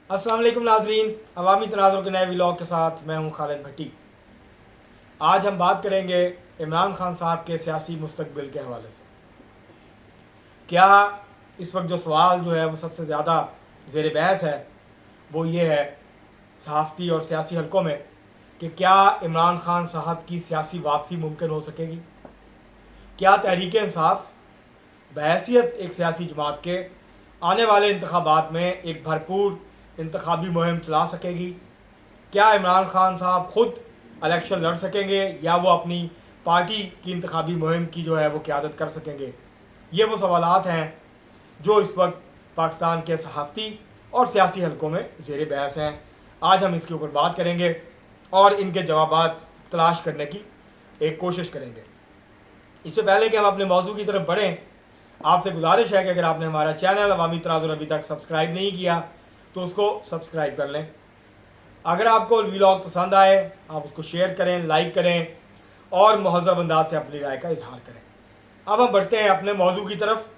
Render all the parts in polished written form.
अस्सलाम वालेकुम नाजरीन, अवामी तनाज़ुर के नए व्लॉग के साथ मैं हूं खालिद भट्टी। आज हम बात करेंगे इमरान खान साहब के सियासी मुस्तकबिल के हवाले से। क्या इस वक्त जो सवाल जो है वो सबसे ज़्यादा ज़ेर बहस है वो ये है सहाफ़ती और सियासी हलकों में कि क्या इमरान खान साहब की सियासी वापसी मुमकिन हो सकेगी। क्या तहरीक इंसाफ बहैसियत एक सियासी जमात के आने वाले इंतखाबात में एक भरपूर इंतखाबी मुहिम चला सकेगी। क्या इमरान खान साहब ख़ुद इलेक्शन लड़ सकेंगे या वो अपनी पार्टी की इंतखाबी मुहिम की जो है वो क़यादत कर सकेंगे। ये वो सवालात हैं जो इस वक्त पाकिस्तान के सहाफ़ती और सियासी हलकों में ज़ेर बहस हैं। आज हम इसके ऊपर बात करेंगे और इनके जवाबात तलाश करने की एक कोशिश करेंगे। इससे पहले कि हम अपने मौजू की तरफ बढ़ें, आपसे गुजारिश है कि अगर आपने हमारा चैनल अवामी तनाज़ुर अभी तक सब्सक्राइब नहीं किया तो उसको सब्सक्राइब कर लें। अगर आपको व्लॉग पसंद आए आप उसको शेयर करें, लाइक करें और महज़ब अंदाज से अपनी राय का इजहार करें। अब हम बढ़ते हैं अपने मौजू की तरफ।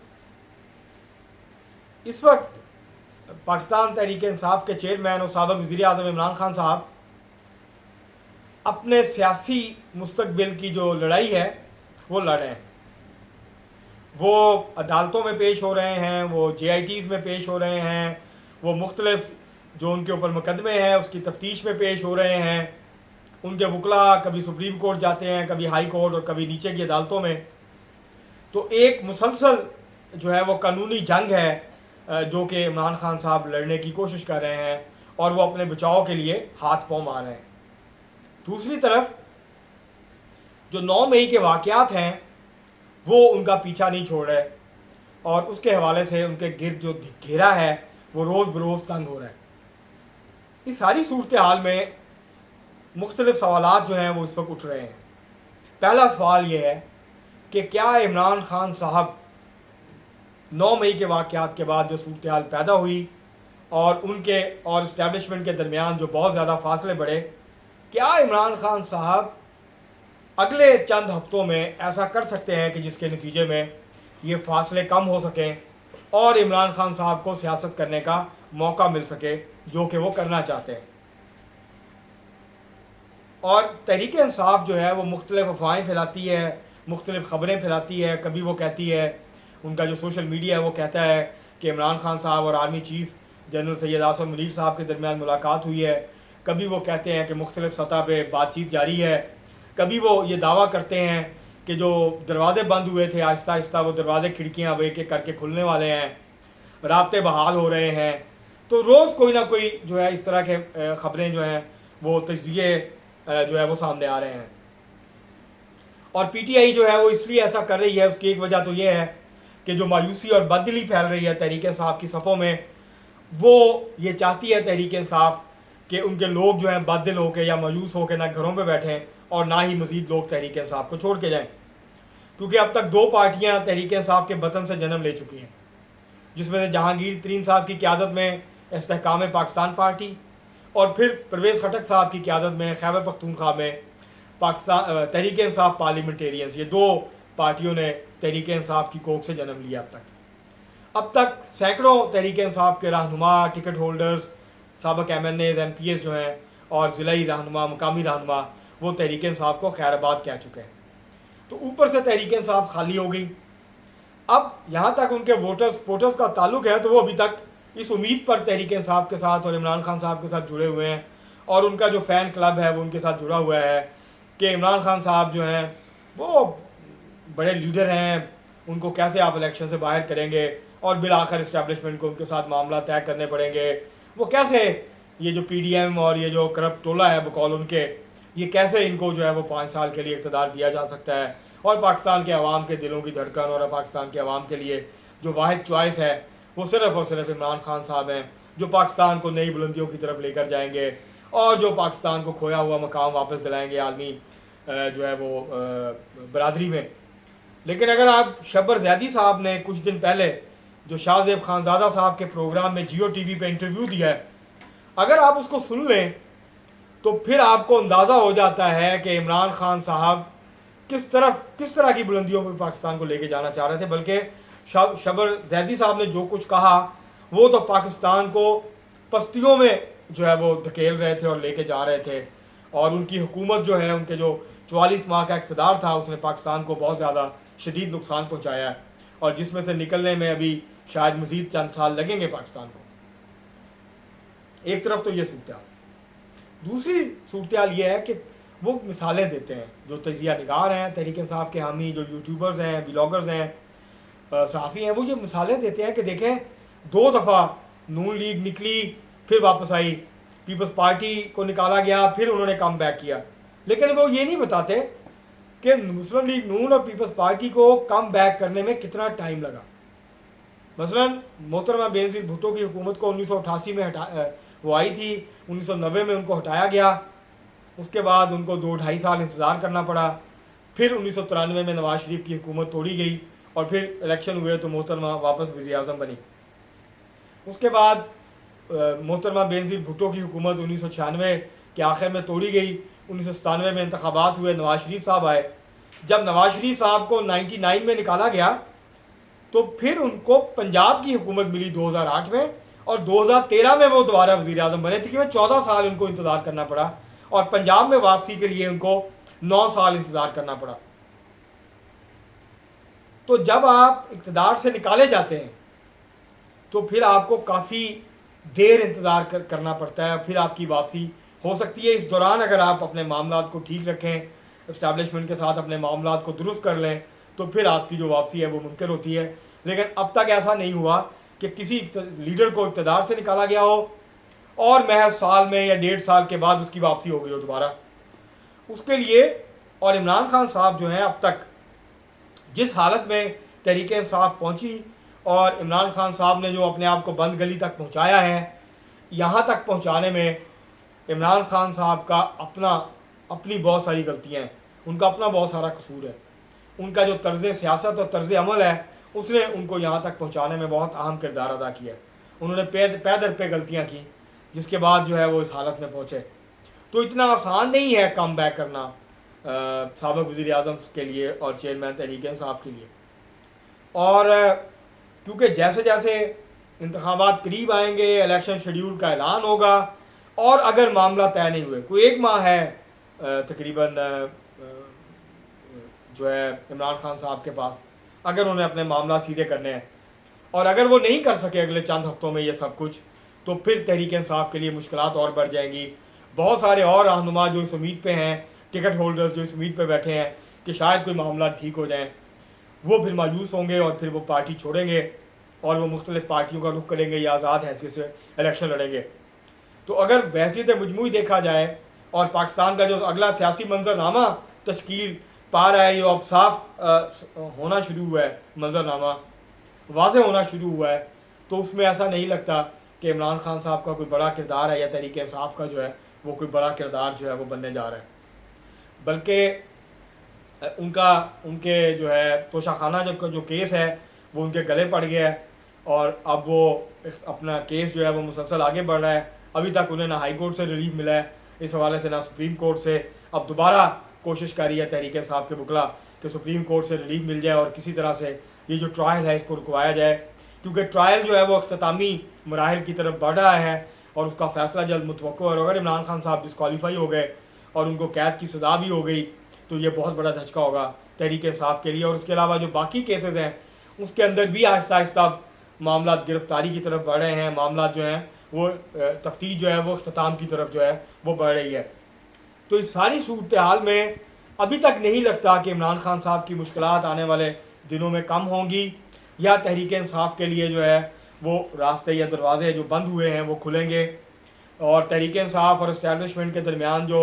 इस वक्त पाकिस्तान तहरीक इंसाफ के चेयरमैन और साबिक़ वज़ीर आज़म इमरान खान साहब अपने सियासी मुस्तकबिल की जो लड़ाई है वो लड़ रहे हैं। वो अदालतों में पेश हो रहे हैं, वो JITs में पेश हो रहे हैं, वो मुख्तलिफ जो उनके ऊपर मुकदमे हैं उसकी तफ्तीश में पेश हो रहे हैं। उनके वकला कभी सुप्रीम कोर्ट जाते हैं, कभी हाई कोर्ट और कभी नीचे की अदालतों में। तो एक मुसलसल जो है वो कानूनी जंग है जो कि इमरान खान साहब लड़ने की कोशिश कर रहे हैं और वो अपने बचाव के लिए हाथ पाँव मार रहे हैं। दूसरी तरफ जो 9 मई के वाक़यात हैं वो उनका पीछा नहीं छोड़ रहे और उसके हवाले से उनके गिर्द जो घेरा है वो रोज़ बरोज़ तंग हो रहा है। इस सारी सूरत हाल में मुख्तलिफ सवालात जो हैं वो इस वक्त उठ रहे हैं। पहला सवाल ये है कि क्या इमरान खान साहब 9 मई के वाक़यात के बाद जो सूरत हाल पैदा हुई और उनके और इस्टेब्लिशमेंट के दरमियान जो बहुत ज़्यादा फासले बढ़े, क्या इमरान खान साहब अगले चंद हफ्तों में ऐसा कर सकते हैं कि जिसके नतीजे में ये फासले कम हो सकें और इमरान खान साहब को सियासत करने का मौका मिल सके जो कि वो करना चाहते हैं। और तहरीक इंसाफ जो है वो मुख्तलिफ अफवाहें फैलाती है, मुख्तलिफ ख़बरें फैलाती है। कभी वो कहती है, उनका जो सोशल मीडिया है वो कहता है कि इमरान खान साहब और army chief general Syed Asim Munir साहब के दरमियान मुलाकात हुई है। कभी वो कहते हैं कि मुख्तलिफ सतह पर बातचीत जारी है। कभी वो ये दावा करते हैं कि जो दरवाज़े बंद हुए थे आहिस्ता आहिस्ता वो दरवाज़े खिड़कियाँ अब एक एक करके खुलने वाले हैं, राब्ते बहाल हो रहे हैं। तो रोज़ कोई ना कोई जो है इस तरह के ख़बरें जो हैं वो तजिए जो है वो सामने आ रहे हैं। और PTI जो है वो इसलिए ऐसा कर रही है, उसकी एक वजह तो ये है कि जो मायूसी और बददिली फैल रही है तहरीक इंसाफ की सफ़ों में, वो ये चाहती है तहरीक इंसाफ कि उनके लोग जो हैं बददिल होकर या मायूस होकर ना घरों पर बैठें और ना ही मज़ीद लोग तहरीक इंसाफ को छोड़ के जाएँ। क्योंकि अब तक 2 पार्टियाँ तहरीक इंसाफ के बतन से जन्म ले चुकी हैं, जिसमें से जहांगीर तरीन साहब की क़यादत में इस्तेहकाम पाकिस्तान पार्टी और फिर परवेज़ खटक साहब की क़यादत में खैबर पख्तूनख्वा में पाकिस्तान तहरीक इंसाफ पार्लियामेंटेरियंस। ये 2 पार्टियों ने तहरीक इंसाफ की कोख से जन्म लिया। अब तक सैकड़ों तहरीक इंसाफ के रहनुमा, टिकट होल्डर्स, साबिक़ MNAs MPs जो हैं और ज़िलाई रहनुमा, मकामी रहनुमा वो तहरीक इंसाफ को खैराबाद कह चुके हैं। तो ऊपर से तहरीक इंसाफ खाली हो गई। अब यहाँ तक उनके वोटर्स का ताल्लुक़ है तो वो अभी तक इस उम्मीद पर तहरीक इंसाफ के साथ और इमरान खान साहब के साथ जुड़े हुए हैं और उनका जो फ़ैन क्लब है वो उनके साथ जुड़ा हुआ है कि इमरान खान साहब जो हैं वो बड़े लीडर हैं, उनको कैसे आप इलेक्शन से बाहर करेंगे और बिल आखिर इस्टेब्लिशमेंट को उनके साथ मामला तय करने पड़ेंगे। वो कैसे ये जो PDM और ये जो करप्ट टोला है बकौल उनके, ये कैसे इनको जो है वो 5 साल के लिए इक़्तिदार दिया जा सकता है और पाकिस्तान के अवाम के दिलों की धड़कन और पाकिस्तान के अवाम के लिए जो वाहिद चॉइस है वो सिर्फ़ और सिर्फ इमरान खान साहब हैं, जो पाकिस्तान को नई बुलंदियों की तरफ लेकर जाएंगे और जो पाकिस्तान को खोया हुआ मकाम वापस दिलाएंगे आलमी जो है वो बरादरी में। लेकिन अगर आप शब्बर ज़ैदी साहब ने कुछ दिन पहले जो शाहज़ेब खानज़ादा साहब के प्रोग्राम में Jio TV पे इंटरव्यू दिया है, अगर आप उसको सुन लें तो फिर आपको अंदाज़ा हो जाता है कि इमरान खान साहब किस तरह की बुलंदियों पर पाकिस्तान को लेके जाना चाह रहे थे। बल्कि शब्बर ज़ैदी साहब ने जो कुछ कहा वो तो पाकिस्तान को पस्तियों में जो है वो धकेल रहे थे और लेके जा रहे थे। और उनकी हुकूमत जो है, उनके जो 44 माह का इक़्तिदार था, उसने पाकिस्तान को बहुत ज़्यादा शदीद नुकसान पहुँचाया है, और जिसमें से निकलने में अभी शायद मज़ीद चंद साल लगेंगे पाकिस्तान को। एक तरफ तो ये सूरत हाल, दूसरी सूरत हाल ये है कि वो मिसालें देते हैं, जो तजिया निगार हैं, तहरीक इंसाफ के हामी, जो यूट्यूबर्स हैं, ब्लॉगर्स हैं, सहाफ़ी हैं, वो ये मिसालें देते हैं कि देखें 2 दफ़ा नून लीग निकली, फिर वापस आई, पीपल्स पार्टी को निकाला गया, फिर उन्होंने कम बैक किया। लेकिन वो ये नहीं बताते कि मुस्लिम लीग नून और पीपल्स पार्टी को कम बैक करने में कितना टाइम लगा। मसलन मोहतरमा बेनज़ीर भुट्टो की हुकूमत को 1988 में वो आई थी, 1990 में उनको हटाया गया, उसके बाद उनको 2-2.5 साल इंतज़ार करना पड़ा, फिर 1993 में नवाज शरीफ की हुकूमत तोड़ी गई और फिर इलेक्शन हुए तो मोहतरमा वापस वज़ीर-ए-आज़म बनी। उसके बाद मोहतरमा बेनज़ीर भुट्टो की हुकूमत 1996 के आखिर में तोड़ी गई, 1997 में इंतखाबात हुए, नवाज शरीफ साहब आए। जब नवाज शरीफ साहब को 99 में निकाला गया तो फिर उनको पंजाब की हुकूमत मिली 2008 में, और 2013 में वो दोबारा वज़ीर-ए-आज़म बने। तकरीबन 14 साल उनको इंतज़ार करना पड़ा, और पंजाब में वापसी के लिए उनको 9 साल इंतज़ार करना पड़ा। तो जब आप इक़्तिदार से निकाले जाते हैं तो फिर आपको काफ़ी देर इंतज़ार करना पड़ता है, फिर आपकी वापसी हो सकती है। इस दौरान अगर आप अपने मामलात को ठीक रखें, इस्टेब्लिशमेंट के साथ अपने मामलात को दुरुस्त कर लें, तो फिर आपकी जो वापसी है वो मुमकिन होती है। लेकिन अब तक ऐसा नहीं हुआ कि किसी लीडर को इक़्तिदार से निकाला गया हो और महज साल में या 1.5 साल के बाद उसकी वापसी हो गई हो दोबारा। उसके लिए और इमरान खान साहब जो हैं, अब तक जिस हालत में तहरीक इंसाफ पहुंची और इमरान खान साहब ने जो अपने आप को बंद गली तक पहुंचाया है, यहाँ तक पहुंचाने में इमरान खान साहब का अपनी बहुत सारी गलतियाँ हैं, उनका अपना बहुत सारा कसूर है। उनका जो तर्ज़ सियासत और तर्ज़ अमल है, उसने उनको यहाँ तक पहुँचाने में बहुत अहम किरदार अदा किया। उन्होंने पे दर पे गलतियाँ की, जिसके बाद जो है वो इस हालत में पहुँचे। तो इतना आसान नहीं है कम बैक करना साबिक़ वज़ीर-ए-आज़म के लिए और चेयरमैन तहरीक इंसाफ के लिए। और क्योंकि जैसे जैसे इंतखाबात करीब आएंगे, इलेक्शन शेड्यूल का ऐलान होगा, और अगर मामला तय नहीं हुए, कोई 1 माह है तकरीबन जो है इमरान खान साहब के पास, अगर उन्हें अपने मामला सीधे करने हैं, और अगर वो नहीं कर सके अगले चंद हफ्तों में ये सब कुछ, तो फिर तहरीक इंसाफ के लिए मुश्किलात और बढ़ जाएंगी। बहुत सारे और रहनुमा जो इस उम्मीद पे हैं, टिकट होल्डर्स जो इस उम्मीद पे बैठे हैं कि शायद कोई मामला ठीक हो जाए, वो फिर मायूस होंगे और फिर वो पार्टी छोड़ेंगे और वो मुख्तलिफ पार्टियों का रुख करेंगे या आज़ाद हैसियत से इलेक्शन लड़ेंगे। तो अगर बहसीत मजमूई देखा जाए और पाकिस्तान का जो अगला सियासी मंजरनामा तश्कील पा रहा है, जो अब साफ होना शुरू हुआ है, मंजरनामा वाज़ेह होना शुरू हुआ है, तो उसमें ऐसा नहीं लगता कि इमरान खान साहब का कोई बड़ा किरदार है या तहरीक इंसाफ का जो है वो कोई बड़ा किरदार जो है वो बनने जा रहा है। बल्कि उनके जो है तोशाखाना जो केस है वो उनके गले पड़ गया है, और अब वो अपना केस जो है वो मुसलसल आगे बढ़ रहा है। अभी तक उन्हें ना हाई कोर्ट से रिलीफ मिला है इस हवाले से, ना सुप्रीम कोर्ट से। अब दोबारा कोशिश कर रही है तहरीक इंसाफ के वकला कि सुप्रीम कोर्ट से रिलीफ मिल जाए और किसी तरह से ये जो ट्रायल है इसको रुकवाया जाए, क्योंकि ट्रायल जो है वो अख्तामी मराहिल की तरफ बढ़ रहा है और उसका फ़ैसला जल्द मुतवक्को है। और अगर इमरान खान साहब डिस्क्वालीफाई हो गए और उनको कैद की सज़ा भी हो गई तो ये बहुत बड़ा धचका होगा तहरीक इंसाफ के लिए। और उसके अलावा जो बाकी केसेस हैं उसके अंदर भी आहिस्ता आहिस्ता मामला गिरफ्तारी की तरफ बढ़ रहे हैं, मामला जो हैं वो तफ्तीश जो है वो अख्ताम की तरफ जो है वो बढ़ रही है। तो इस सारी सूरत हाल में अभी तक नहीं लगता कि इमरान खान साहब की मुश्किलात आने वाले दिनों में कम होंगी, या तहरीक इंसाफ के लिए जो है वो रास्ते या दरवाजे जो बंद हुए हैं वो खुलेंगे, और तहरीक इंसाफ और इस्टेब्लिशमेंट के दरमियान जो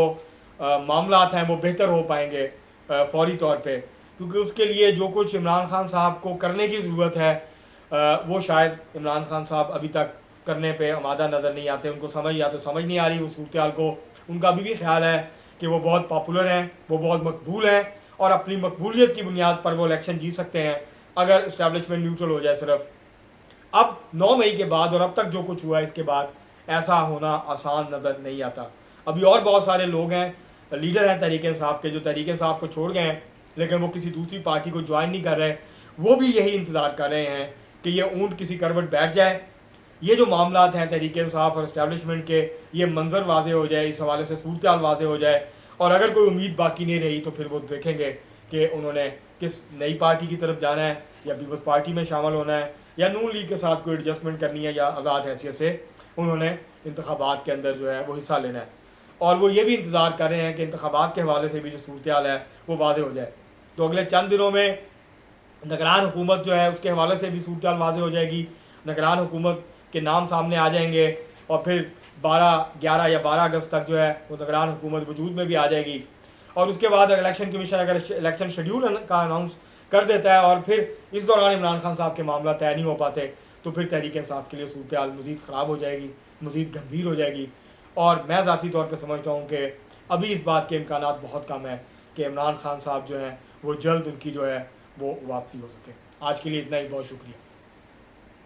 मामलात हैं वो बेहतर हो पाएंगे फौरी तौर पे। क्योंकि उसके लिए जो कुछ इमरान खान साहब को करने की ज़रूरत है वो शायद इमरान खान साहब अभी तक करने पे आमादा नज़र नहीं आते। उनको समझ नहीं आ रही वो सूरत हाल को। उनका अभी भी ख्याल है कि वो बहुत पॉपुलर हैं, वो बहुत मकबूल हैं, और अपनी मकबूलियत की बुनियाद पर वो इलेक्शन जीत सकते हैं अगर इस्टेब्लिशमेंट न्यूट्रल हो जाए सिर्फ। अब 9 मई के बाद और अब तक जो कुछ हुआ है इसके बाद ऐसा होना आसान नज़र नहीं आता। अभी और बहुत सारे लोग हैं, लीडर हैं तहरीक इंसाफ के, जो तहरीक इंसाफ को छोड़ गए हैं लेकिन वो किसी दूसरी पार्टी को ज्वाइन नहीं कर रहे। वो भी यही इंतज़ार कर रहे हैं कि ये ऊँट किसी करवट बैठ जाए ये जो मामलात हैं तहरीक इंसाफ और इस्टेब्लिशमेंट के, ये मंजर वाजे हो जाए, इस हवाले से सूरत हाल वाजे हो जाए, और अगर कोई उम्मीद बाकी नहीं रही तो फिर वो देखेंगे कि उन्होंने किस नई पार्टी की तरफ जाना है, या पीपल्स पार्टी में शामिल होना है, या नून लीग के साथ कोई एडजस्टमेंट करनी है, या आज़ाद हैसियत से उन्होंने इंतखाबात के अंदर जो है वो हिस्सा लेना है। और वो ये भी इंतज़ार कर रहे हैं कि इंतखाबात के हवाले से भी जो सूरत हाल है वो वाजे हो जाए। तो अगले चंद दिनों में निगरान हुकूमत जो है उसके हवाले से भी सूरत हाल वाजे हो जाएगी, निगरान हुकूमत के नाम सामने आ जाएंगे, और फिर 11 या 12 अगस्त तक जो है वो निगरान हुकूमत वजूद में भी आ जाएगी। और उसके बाद इलेक्शन कमीशन अगर इलेक्शन शेड्यूल का अनाउंस कर देता है और फिर इस दौरान इमरान खान साहब के मामला तय नहीं हो पाते, तो फिर तहरीक इंसाफ के लिए सूरत हाल मज़ीद ख़राब हो जाएगी, मज़ीद गंभीर हो जाएगी। और मैं ज़ाती तौर पर समझता हूँ कि अभी इस बात के इम्कानात बहुत कम है कि इमरान खान साहब जो हैं वो जल्द उनकी जो है वो वापसी हो सके। आज के लिए इतना ही, बहुत शुक्रिया।